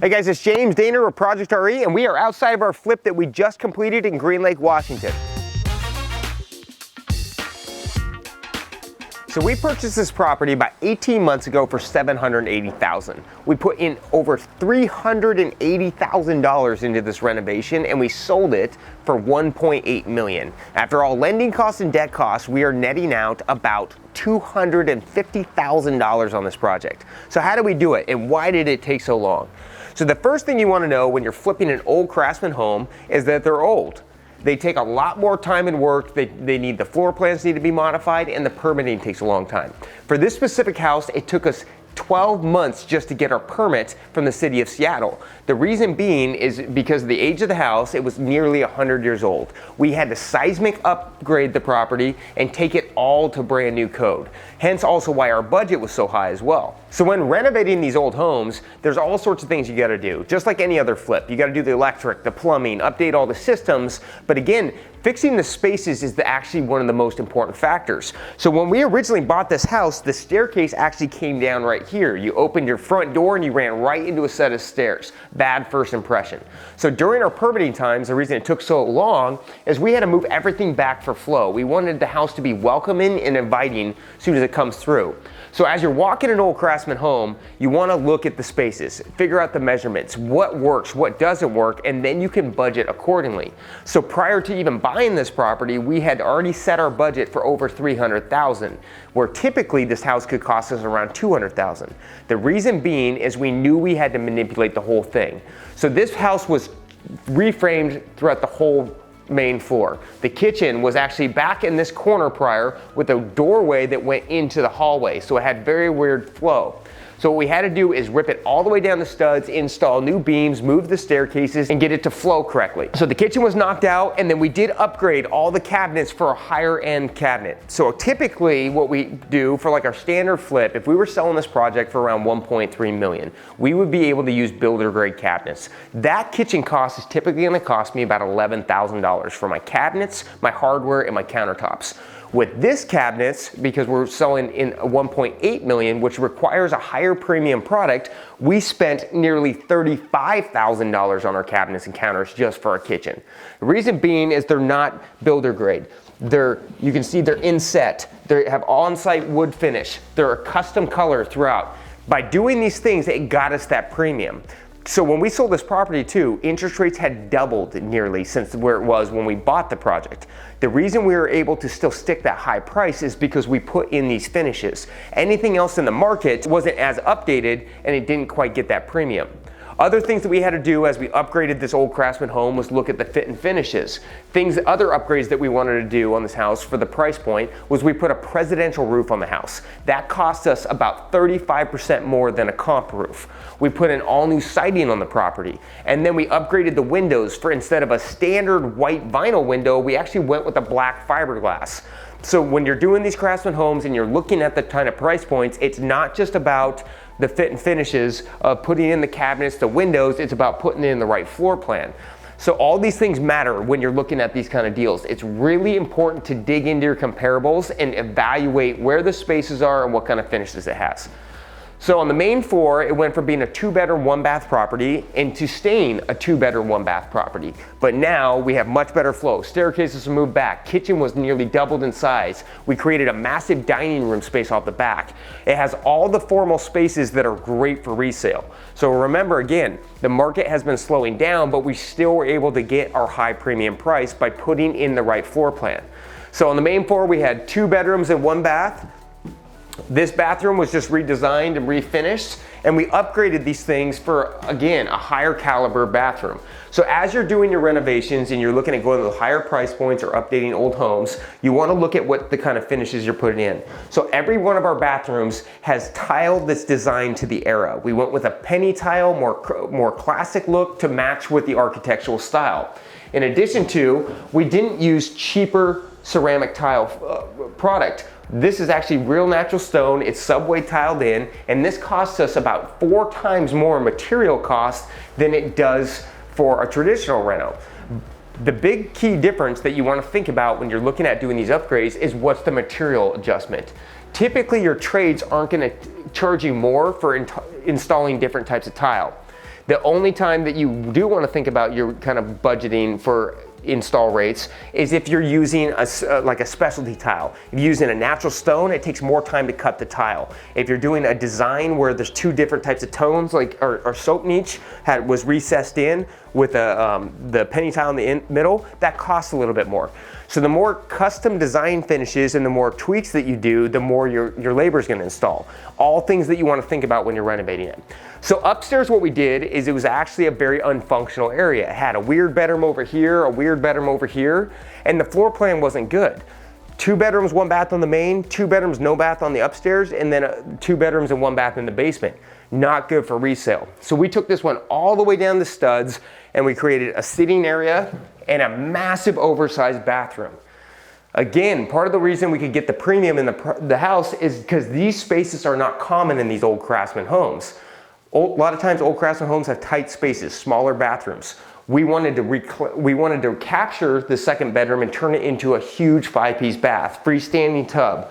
Hey guys, it's James Dainard with ProjectRE, and we are outside of our flip that we just completed in Greenlake, Washington. So we purchased this property about 18 months ago for $780,000. We put in over $380,000 into this renovation, and we sold it for $1.8 million. After all lending costs and debt costs, we are netting out about $250,000 on this project. So how did we do it, and why did it take so long? So the first thing you want to know when you're flipping an old Craftsman home is that they're old. They take a lot more time and work. They need, the floor plans need to be modified, and the permitting takes a long time. For this specific house, it took us 12 months just to get our permit from the city of Seattle. The reason being is because of the age of the house. It was nearly 100 years old. We had to seismic upgrade the property and take it all to brand new code. Hence also why our budget was so high as well. So when renovating these old homes, there's all sorts of things you gotta do. Just like any other flip, you gotta do the electric, the plumbing, update all the systems. But again, fixing the spaces is actually one of the most important factors. So when we originally bought this house, the staircase actually came down right here. You opened your front door and you ran right into a set of stairs. Bad first impression. So during our permitting times, the reason it took so long is we had to move everything back for flow. We wanted the house to be welcoming and inviting as soon as it comes through. So as you're walking an old Craftsman home, you want to look at the spaces, figure out the measurements, what works, what doesn't work, and then you can budget accordingly. So prior to even buying this property, we had already set our budget for over $300,000, where typically this house could cost us around $200,000. The reason being is we knew we had to manipulate the whole thing. So this house was reframed throughout the whole main floor. The kitchen was actually back in this corner prior with a doorway that went into the hallway, so it had very weird flow. So what we had to do is rip it all the way down the studs, install new beams, move the staircases, and get it to flow correctly. So the kitchen was knocked out, and then we did upgrade all the cabinets for a higher end cabinet. So typically what we do for like our standard flip, if we were selling this project for around 1.3 million, we would be able to use builder grade cabinets. That kitchen cost is typically gonna cost me about $11,000 for my cabinets, my hardware, and my countertops. With this cabinets, because we're selling in a 1.8 million, which requires a higher premium product, we spent nearly $35,000 on our cabinets and counters just for our kitchen. The reason being is they're not builder grade. You can see they're inset. They have on-site wood finish. They're a custom color throughout. By doing these things, it got us that premium. So when we sold this property too, interest rates had doubled nearly since where it was when we bought the project. The reason we were able to still stick that high price is because we put in these finishes. Anything else in the market wasn't as updated and it didn't quite get that premium. Other things that we had to do as we upgraded this old Craftsman home was look at the fit and finishes. Other upgrades that we wanted to do on this house for the price point was we put a presidential roof on the house. That cost us about 35% more than a comp roof. We put in all new siding on the property, and then we upgraded the windows. For instead of a standard white vinyl window, we actually went with a black fiberglass. So when you're doing these Craftsman homes and you're looking at the kind of price points, it's not just about the fit and finishes of putting in the cabinets, the windows, it's about putting in the right floor plan. So all these things matter when you're looking at these kind of deals. It's really important to dig into your comparables and evaluate where the spaces are and what kind of finishes it has. So on the main floor, it went from being a 2-bedroom, 1-bath property into staying a 2-bedroom, 1-bath property. But now we have much better flow. Staircases are moved back. Kitchen was nearly doubled in size. We created a massive dining room space off the back. It has all the formal spaces that are great for resale. So remember again, the market has been slowing down, but we still were able to get our high premium price by putting in the right floor plan. So on the main floor, we had 2 bedrooms and 1 bath. This bathroom was just redesigned and refinished, and we upgraded these things for, again, a higher caliber bathroom. So as you're doing your renovations and you're looking at going to the higher price points or updating old homes, you want to look at what the kind of finishes you're putting in. So every one of our bathrooms has tile that's designed to the era. We went with a penny tile, more classic look to match with the architectural style. In addition to, we didn't use cheaper ceramic tile product. This is actually real natural stone, it's subway tiled in, and this costs us about 4 times more material cost than it does for a traditional reno. The big key difference that you want to think about when you're looking at doing these upgrades is what's the material adjustment. Typically your trades aren't going to charge you more for installing different types of tile. The only time that you do want to think about your kind of budgeting for install rates is if you're using like a specialty tile. If you're using a natural stone, it takes more time to cut the tile. If you're doing a design where there's two different types of tones, like our soap niche was recessed in with the penny tile in the middle, that costs a little bit more. So the more custom design finishes and the more tweaks that you do, the more your labor is going to install. All things that you want to think about when you're renovating it. So upstairs what we did is it was actually a very unfunctional area. It had a weird bedroom over here, a weird bedroom over here, and the floor plan wasn't good. 2 bedrooms, 1 bath on the main, 2 bedrooms, no bath on the upstairs, and then 2 bedrooms and 1 bath in the basement. Not good for resale. So we took this one all the way down the studs and we created a sitting area and a massive oversized bathroom. Again, part of the reason we could get the premium in the house is because these spaces are not common in these old Craftsman homes. A lot of times old Craftsman homes have tight spaces, smaller bathrooms. We wanted to capture the second bedroom and turn it into a huge 5-piece bath, freestanding tub,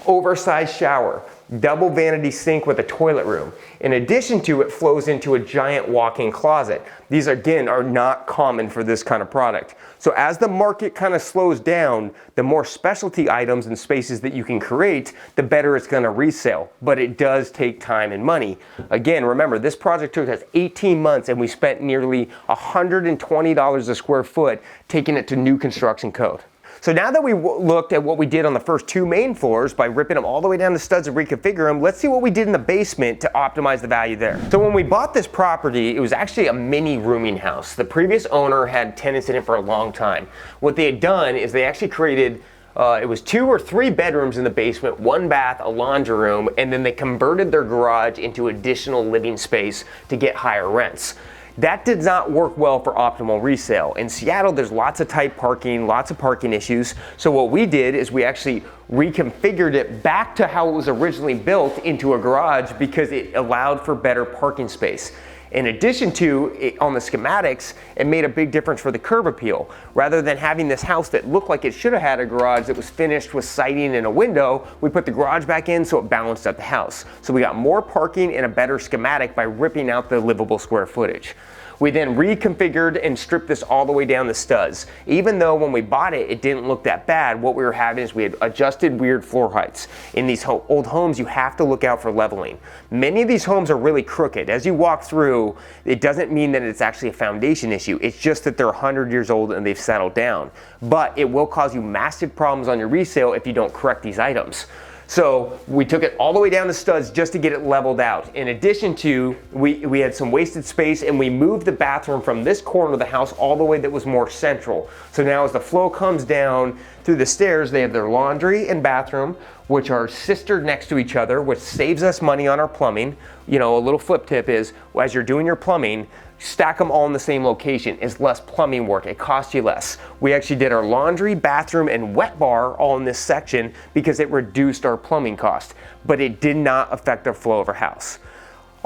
oversized shower, double vanity sink with a toilet room. In addition to it flows into a giant walk-in closet. These again are not common for this kind of product. So as the market kind of slows down, the more specialty items and spaces that you can create, the better it's going to resell. But it does take time and money. Again, remember, this project took us 18 months and we spent nearly $120 a square foot taking it to new construction code. So now that we looked at what we did on the first 2 main floors by ripping them all the way down to studs and reconfigure them, let's see what we did in the basement to optimize the value there. So when we bought this property, it was actually a mini rooming house. The previous owner had tenants in it for a long time. What they had done is they actually created it was 2 or 3 bedrooms in the basement, 1 bath, a laundry room, and then they converted their garage into additional living space to get higher rents. That did not work well for optimal resale. In Seattle, there's lots of tight parking, lots of parking issues. So what we did is we actually reconfigured it back to how it was originally built into a garage because it allowed for better parking space. In addition to, on the schematics, it made a big difference for the curb appeal. Rather than having this house that looked like it should have had a garage that was finished with siding and a window, we put the garage back in so it balanced out the house. So we got more parking and a better schematic by ripping out the livable square footage. We then reconfigured and stripped this all the way down the studs. Even though when we bought it, it didn't look that bad, what we were having is we had adjusted weird floor heights. In these old homes, you have to look out for leveling. Many of these homes are really crooked. As you walk through, it doesn't mean that it's actually a foundation issue. It's just that they're 100 years old and they've settled down. But it will cause you massive problems on your resale if you don't correct these items. So we took it all the way down to studs just to get it leveled out. In addition to, we had some wasted space and we moved the bathroom from this corner of the house all the way that was more central. So now as the flow comes down through the stairs, they have their laundry and bathroom, which are sistered next to each other, which saves us money on our plumbing. You know, a little flip tip is, as you're doing your plumbing, stack them all in the same location. It's less plumbing work. It costs you less. We actually did our laundry, bathroom, and wet bar all in this section because it reduced our plumbing cost, but it did not affect our flow of our house.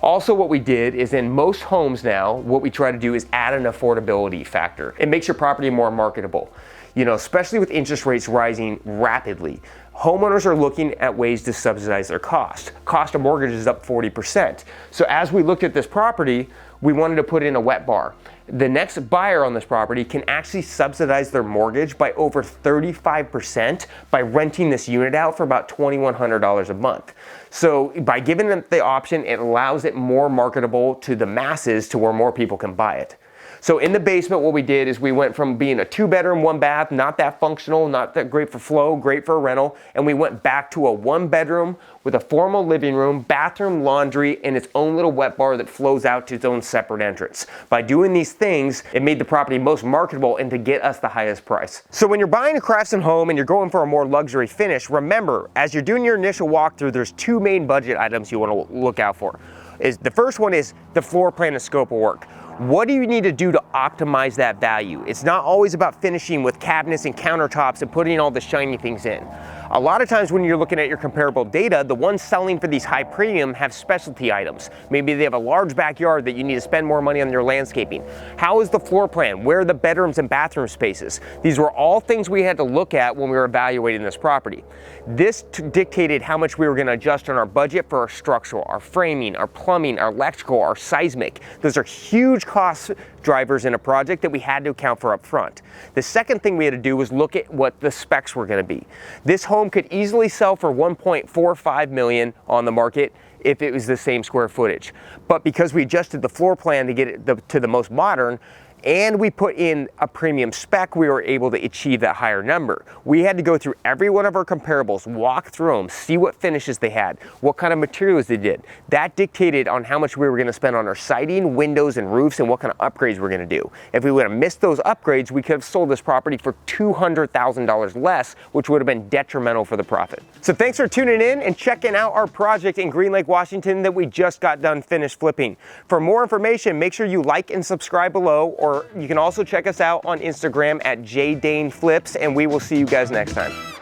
Also, what we did is in most homes now, what we try to do is add an affordability factor. It makes your property more marketable. You know, especially with interest rates rising rapidly. Homeowners are looking at ways to subsidize their cost. Cost of mortgage is up 40%. So as we looked at this property, we wanted to put in a wet bar. The next buyer on this property can actually subsidize their mortgage by over 35% by renting this unit out for about $2,100 a month. So by giving them the option, it allows it more marketable to the masses to where more people can buy it. So in the basement, what we did is we went from being a 2-bedroom, 1 bath, not that functional, not that great for flow, great for a rental, and we went back to a 1-bedroom with a formal living room, bathroom, laundry, and its own little wet bar that flows out to its own separate entrance. By doing these things, it made the property most marketable and to get us the highest price. So when you're buying a Craftsman home and you're going for a more luxury finish, remember, as you're doing your initial walkthrough, there's 2 main budget items you want to look out for. The first one is the floor plan and scope of work. What do you need to do to optimize that value? It's not always about finishing with cabinets and countertops and putting all the shiny things in. A lot of times when you're looking at your comparable data, the ones selling for these high premium have specialty items. Maybe they have a large backyard that you need to spend more money on your landscaping. How is the floor plan? Where are the bedrooms and bathroom spaces? These were all things we had to look at when we were evaluating this property. This dictated how much we were going to adjust on our budget for our structural, our framing, our plumbing, our electrical, our seismic. Those are huge cost drivers in a project that we had to account for up front. The second thing we had to do was look at what the specs were going to be. This home could easily sell for $1.45 million on the market if it was the same square footage. But because we adjusted the floor plan to get it to the most modern, and we put in a premium spec, we were able to achieve that higher number. We had to go through every one of our comparables, walk through them, see what finishes they had, what kind of materials they did. That dictated on how much we were going to spend on our siding, windows, and roofs, and what kind of upgrades we're going to do. If we would have missed those upgrades, we could have sold this property for $200,000 less, which would have been detrimental for the profit. So thanks for tuning in and checking out our project in Greenlake, Washington that we just got done finished flipping. For more information, make sure you like and subscribe below, or you can also check us out on Instagram at jdainflips, and we will see you guys next time.